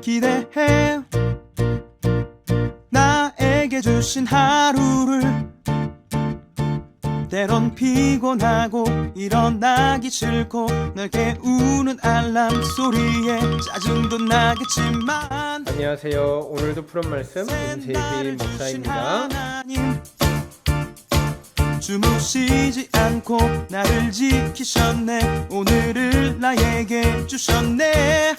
기대해 나에게 주신 하루를 때론 피곤하고 일어나기 싫고 널 깨우는 알람 소리에 짜증도 나겠지만 안녕하세요. 오늘도 푸른 말씀 임세희 목사입니다. 주무시지 않고 나를 지키셨네. 오늘을 나에게 주셨네.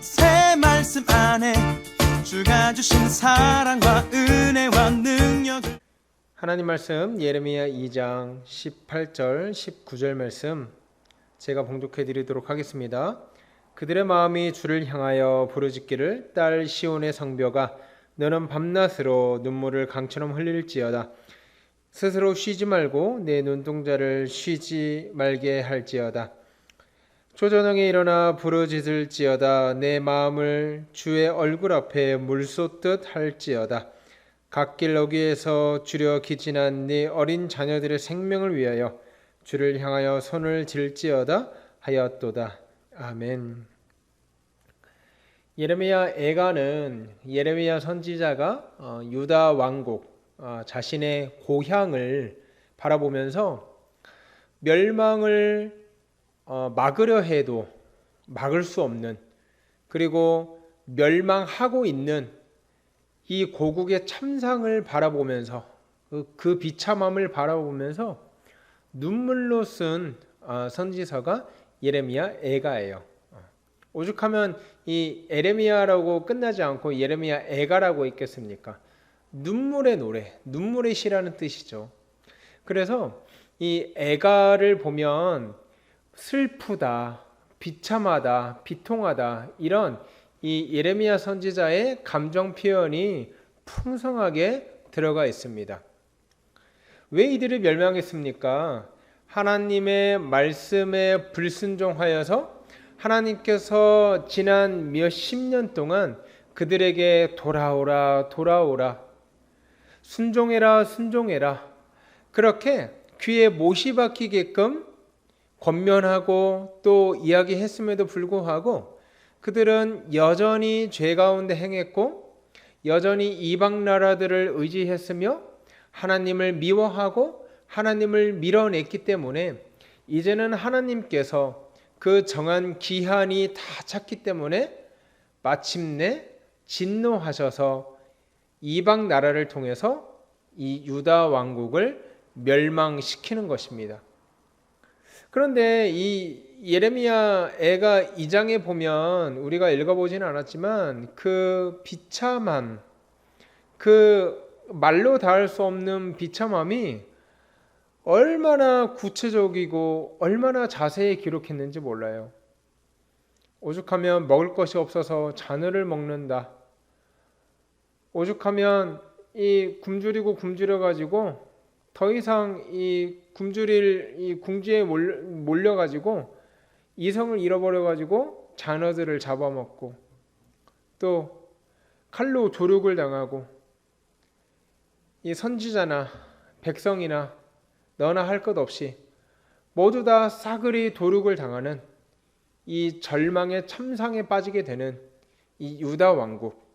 새 말씀 안에 주가 주신 사랑과 은혜와 능력을. 하나님 말씀 예레미야 2장 18절 19절 말씀 제가 봉독해 드리도록 하겠습니다. 그들의 마음이 주를 향하여 부르짖기를 딸 시온의 성벽아 너는 밤낮으로 눈물을 강처럼 흘릴지어다. 스스로 쉬지 말고 내 눈동자를 쉬지 말게 할지어다. 초저녁에 일어나 부르짖을지어다. 내 마음을 주의 얼굴 앞에 물쏟듯 할지어다. 갓길 어귀에서 주려 기진한 네 어린 자녀들의 생명을 위하여 주를 향하여 손을 들지어다 하였도다. 아멘. 예레미야 애가는 예레미야 선지자가 유다 왕국 자신의 고향을 바라보면서 멸망을 막으려 해도 막을 수 없는, 그리고 멸망하고 있는 이 고국의 참상을 바라보면서 그 비참함을 바라보면서 눈물로 쓴 선지서가 예레미야 애가예요. 오죽하면 이 에레미야라고 끝나지 않고 예레미야 애가라고 있겠습니까? 눈물의 노래, 눈물의 시라는 뜻이죠. 그래서 이 애가를 보면 슬프다, 비참하다, 비통하다 이런 이 예레미야 선지자의 감정 표현이 풍성하게 들어가 있습니다. 왜 이들이 멸망했습니까? 하나님의 말씀에 불순종하여서 하나님께서 지난 몇십 년 동안 그들에게 돌아오라 돌아오라 순종해라 순종해라 그렇게 귀에 못이 박히게끔 권면하고 또 이야기했음에도 불구하고 그들은 여전히 죄 가운데 행했고 여전히 이방 나라들을 의지했으며 하나님을 미워하고 하나님을 밀어냈기 때문에 이제는 하나님께서 그 정한 기한이 다 찼기 때문에 마침내 진노하셔서 이방 나라를 통해서 이 유다 왕국을 멸망시키는 것입니다. 그런데 이 예레미야 애가 2장에 보면 우리가 읽어보지는 않았지만 그 비참함, 그 말로 닿을 수 없는 비참함이 얼마나 구체적이고 얼마나 자세히 기록했는지 몰라요. 오죽하면 먹을 것이 없어서 자느를 먹는다. 오죽하면 이 굶주리고 굶주려가지고 더 이상 이 굶주릴 이 궁지에 몰려가지고 이성을 잃어버려가지고 자녀들을 잡아먹고 또 칼로 조륙을 당하고 이 선지자나 백성이나 너나 할 것 없이 모두 다 싸그리 도륙을 당하는 이 절망의 참상에 빠지게 되는 이 유다 왕국.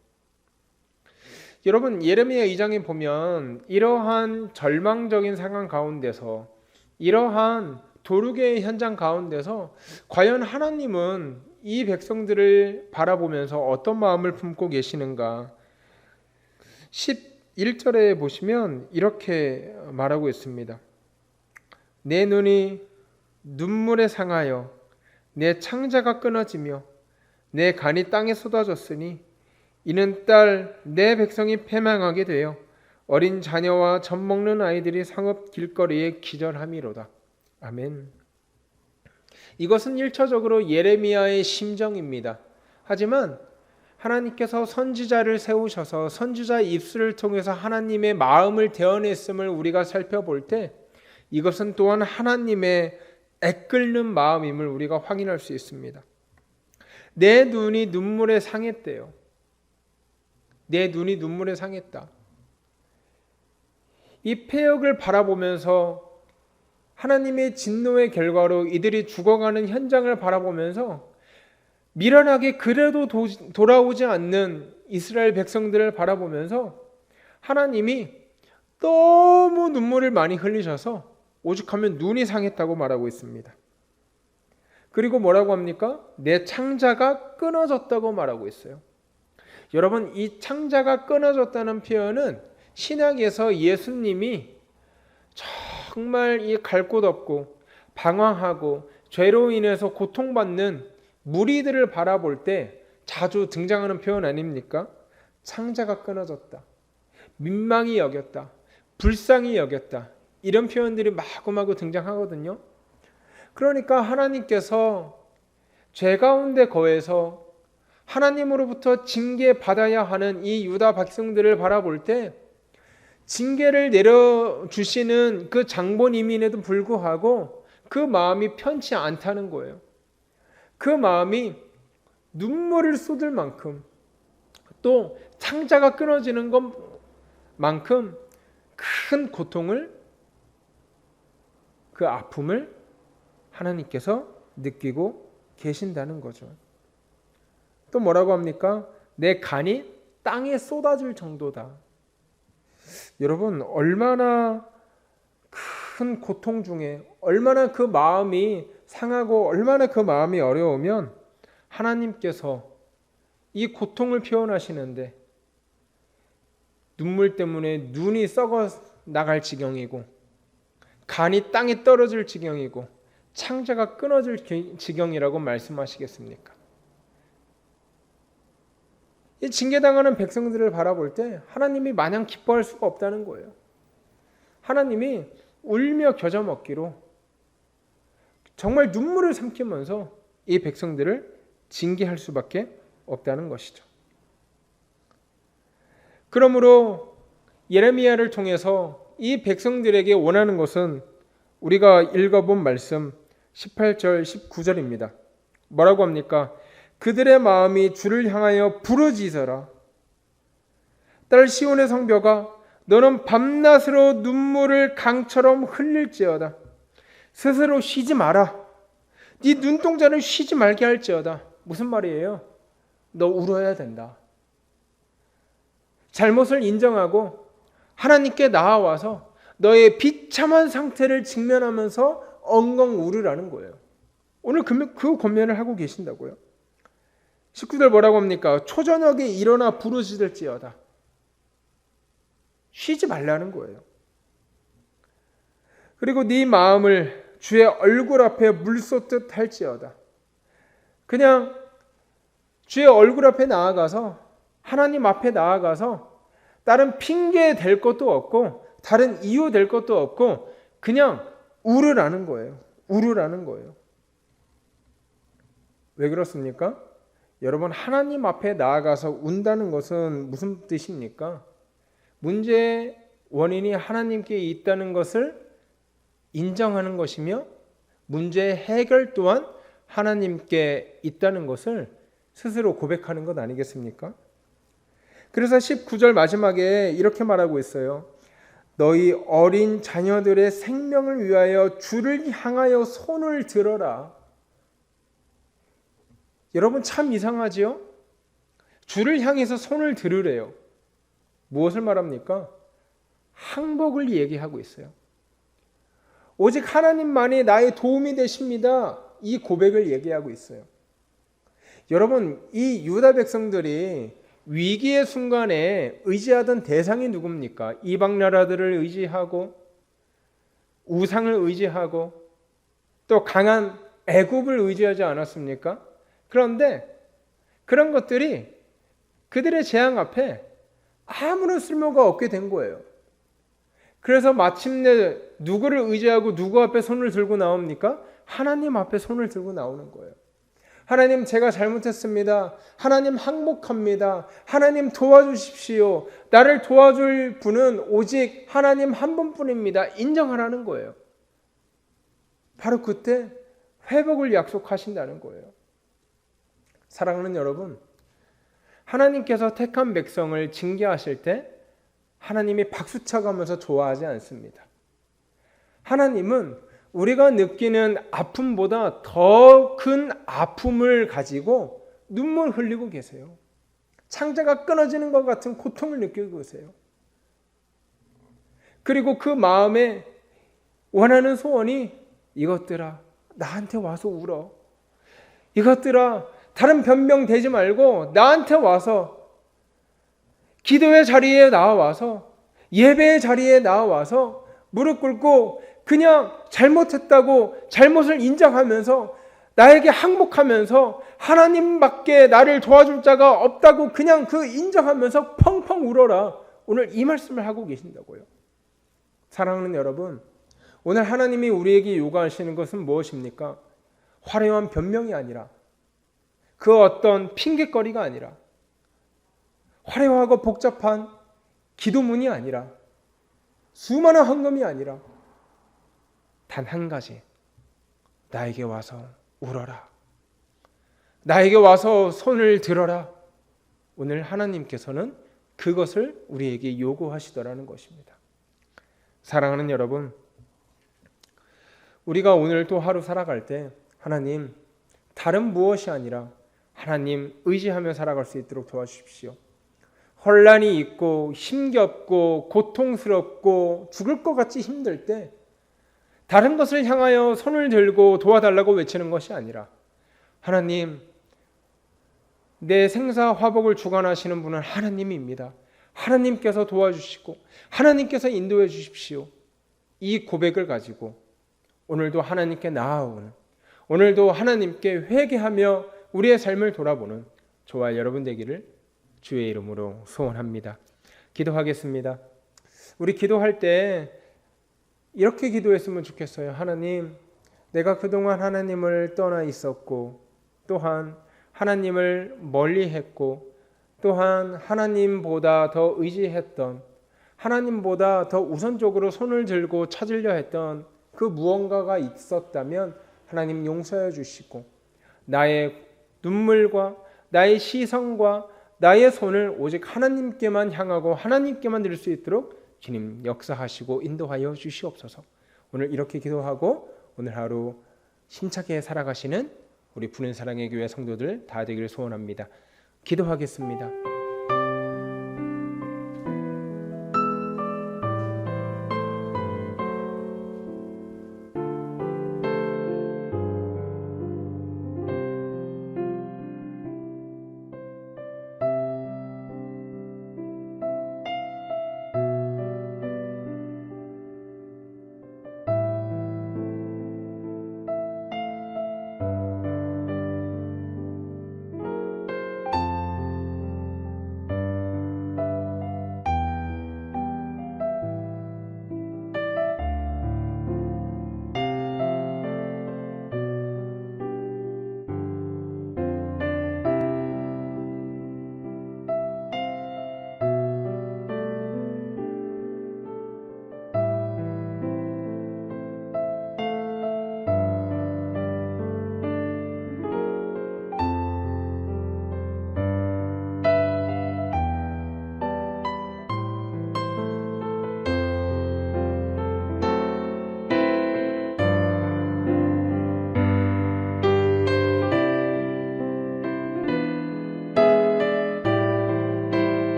여러분 예레미야 2장에 보면 이러한 절망적인 상황 가운데서 이러한 도륙의 현장 가운데서 과연 하나님은 이 백성들을 바라보면서 어떤 마음을 품고 계시는가. 11절에 보시면 이렇게 말하고 있습니다. 내 눈이 눈물에 상하여 내 창자가 끊어지며 내 간이 땅에 쏟아졌으니 이는 딸 내 백성이 패망하게 되어 어린 자녀와 젖 먹는 아이들이 상업 길거리에 기절함이로다. 아멘. 이것은 1차적으로 예레미야의 심정입니다. 하지만 하나님께서 선지자를 세우셔서 선지자 입술을 통해서 하나님의 마음을 대언했음을 우리가 살펴볼 때 이것은 또한 하나님의 애끓는 마음임을 우리가 확인할 수 있습니다. 내 눈이 눈물에 상했대요. 내 눈이 눈물에 상했다. 이 폐역을 바라보면서 하나님의 진노의 결과로 이들이 죽어가는 현장을 바라보면서 미련하게 그래도 돌아오지 않는 이스라엘 백성들을 바라보면서 하나님이 너무 눈물을 많이 흘리셔서 오죽하면 눈이 상했다고 말하고 있습니다. 그리고 뭐라고 합니까? 내 창자가 끊어졌다고 말하고 있어요. 여러분, 이 창자가 끊어졌다는 표현은 신약에서 예수님이 정말 이 갈 곳 없고 방황하고 죄로 인해서 고통받는 무리들을 바라볼 때 자주 등장하는 표현 아닙니까? 창자가 끊어졌다, 민망히 여겼다, 불쌍히 여겼다, 이런 표현들이 마구마구 등장하거든요. 그러니까 하나님께서 죄 가운데 거해서 하나님으로부터 징계받아야 하는 이 유다 백성들을 바라볼 때 징계를 내려주시는 그 장본인임에도 불구하고 그 마음이 편치 않다는 거예요. 그 마음이 눈물을 쏟을 만큼, 또 창자가 끊어지는 것만큼 큰 고통을, 그 아픔을 하나님께서 느끼고 계신다는 거죠. 또 뭐라고 합니까? 내 간이 땅에 쏟아질 정도다. 여러분, 얼마나 큰 고통 중에 얼마나 그 마음이 상하고 얼마나 그 마음이 어려우면 하나님께서 이 고통을 표현하시는데 눈물 때문에 눈이 썩어 나갈 지경이고 간이 땅에 떨어질 지경이고 창자가 끊어질 지경이라고 말씀하시겠습니까? 이 징계당하는 백성들을 바라볼 때 하나님이 마냥 기뻐할 수가 없다는 거예요. 하나님이 울며 겨자 먹기로 정말 눈물을 삼키면서 이 백성들을 징계할 수밖에 없다는 것이죠. 그러므로 예레미야를 통해서 이 백성들에게 원하는 것은 우리가 읽어본 말씀 18절 19절입니다. 뭐라고 합니까? 그들의 마음이 주를 향하여 부르짖어라. 딸 시온의 성벽아, 너는 밤낮으로 눈물을 강처럼 흘릴지어다. 스스로 쉬지 마라. 네 눈동자를 쉬지 말게 할지어다. 무슨 말이에요? 너 울어야 된다. 잘못을 인정하고 하나님께 나아와서 너의 비참한 상태를 직면하면서 엉엉 울으라는 거예요. 오늘 그 권면을 하고 계신다고요. 19절 뭐라고 합니까? 초저녁에 일어나 부르짖을지어다. 쉬지 말라는 거예요. 그리고 네 마음을 주의 얼굴 앞에 물 쏟듯 할지어다. 그냥 주의 얼굴 앞에 나아가서, 하나님 앞에 나아가서 다른 핑계 댈 것도 없고 다른 이유 될 것도 없고 그냥 울으라는 거예요. 울으라는 거예요. 왜 그렇습니까? 여러분, 하나님 앞에 나아가서 운다는 것은 무슨 뜻입니까? 문제의 원인이 하나님께 있다는 것을 인정하는 것이며 문제의 해결 또한 하나님께 있다는 것을 스스로 고백하는 것 아니겠습니까? 그래서 19절 마지막에 이렇게 말하고 있어요. 너희 어린 자녀들의 생명을 위하여 주를 향하여 손을 들어라. 여러분, 참 이상하지요? 주를 향해서 손을 들으래요. 무엇을 말합니까? 항복을 얘기하고 있어요. 오직 하나님만이 나의 도움이 되십니다. 이 고백을 얘기하고 있어요. 여러분, 이 유다 백성들이 위기의 순간에 의지하던 대상이 누굽니까? 이방 나라들을 의지하고 우상을 의지하고 또 강한 애굽을 의지하지 않았습니까? 그런데 그런 것들이 그들의 재앙 앞에 아무런 쓸모가 없게 된 거예요. 그래서 마침내 누구를 의지하고 누구 앞에 손을 들고 나옵니까? 하나님 앞에 손을 들고 나오는 거예요. 하나님, 제가 잘못했습니다. 하나님, 항복합니다. 하나님, 도와주십시오. 나를 도와줄 분은 오직 하나님 한 분뿐입니다. 인정하라는 거예요. 바로 그때 회복을 약속하신다는 거예요. 사랑하는 여러분, 하나님께서 택한 백성을 징계하실 때 하나님이 박수쳐가면서 좋아하지 않습니다. 하나님은 우리가 느끼는 아픔보다 더 큰 아픔을 가지고 눈물 흘리고 계세요. 창자가 끊어지는 것 같은 고통을 느끼고 계세요. 그리고 그 마음에 원하는 소원이 이것들아 나한테 와서 울어. 이것들아 다른 변명 대지 말고 나한테 와서 기도의 자리에 나와서 예배의 자리에 나와서 무릎 꿇고 그냥 잘못했다고 잘못을 인정하면서 나에게 항복하면서 하나님밖에 나를 도와줄 자가 없다고 그냥 그 인정하면서 펑펑 울어라. 오늘 이 말씀을 하고 계신다고요. 사랑하는 여러분, 오늘 하나님이 우리에게 요구하시는 것은 무엇입니까? 화려한 변명이 아니라 그 어떤 핑계거리가 아니라 화려하고 복잡한 기도문이 아니라 수많은 헌금이 아니라 단 한 가지, 나에게 와서 울어라. 나에게 와서 손을 들어라. 오늘 하나님께서는 그것을 우리에게 요구하시더라는 것입니다. 사랑하는 여러분, 우리가 오늘 또 하루 살아갈 때 하나님 다른 무엇이 아니라 하나님 의지하며 살아갈 수 있도록 도와주십시오. 혼란이 있고 힘겹고 고통스럽고 죽을 것 같이 힘들 때 다른 것을 향하여 손을 들고 도와달라고 외치는 것이 아니라 하나님, 내 생사 화복을 주관하시는 분은 하나님입니다. 하나님께서 도와주시고 하나님께서 인도해 주십시오. 이 고백을 가지고 오늘도 하나님께 나아오는, 오늘도 하나님께 회개하며 우리의 삶을 돌아보는 저와 여러분 되기를 주의 이름으로 소원합니다. 기도하겠습니다. 우리 기도할 때 이렇게 기도했으면 좋겠어요. 하나님, 내가 그동안 하나님을 떠나 있었고 또한 하나님을 멀리했고 또한 하나님보다 더 의지했던, 하나님보다 더 우선적으로 손을 들고 찾으려 했던 그 무언가가 있었다면 하나님 용서해 주시고 나의 눈물과 나의 시선과 나의 손을 오직 하나님께만 향하고 하나님께만 드릴 수 있도록 주님 역사하시고 인도하여 주시옵소서. 오늘 이렇게 기도하고 오늘 하루 힘차게 살아가시는 우리 부는 사랑의 교회 성도들 다 되기를 소원합니다. 기도하겠습니다.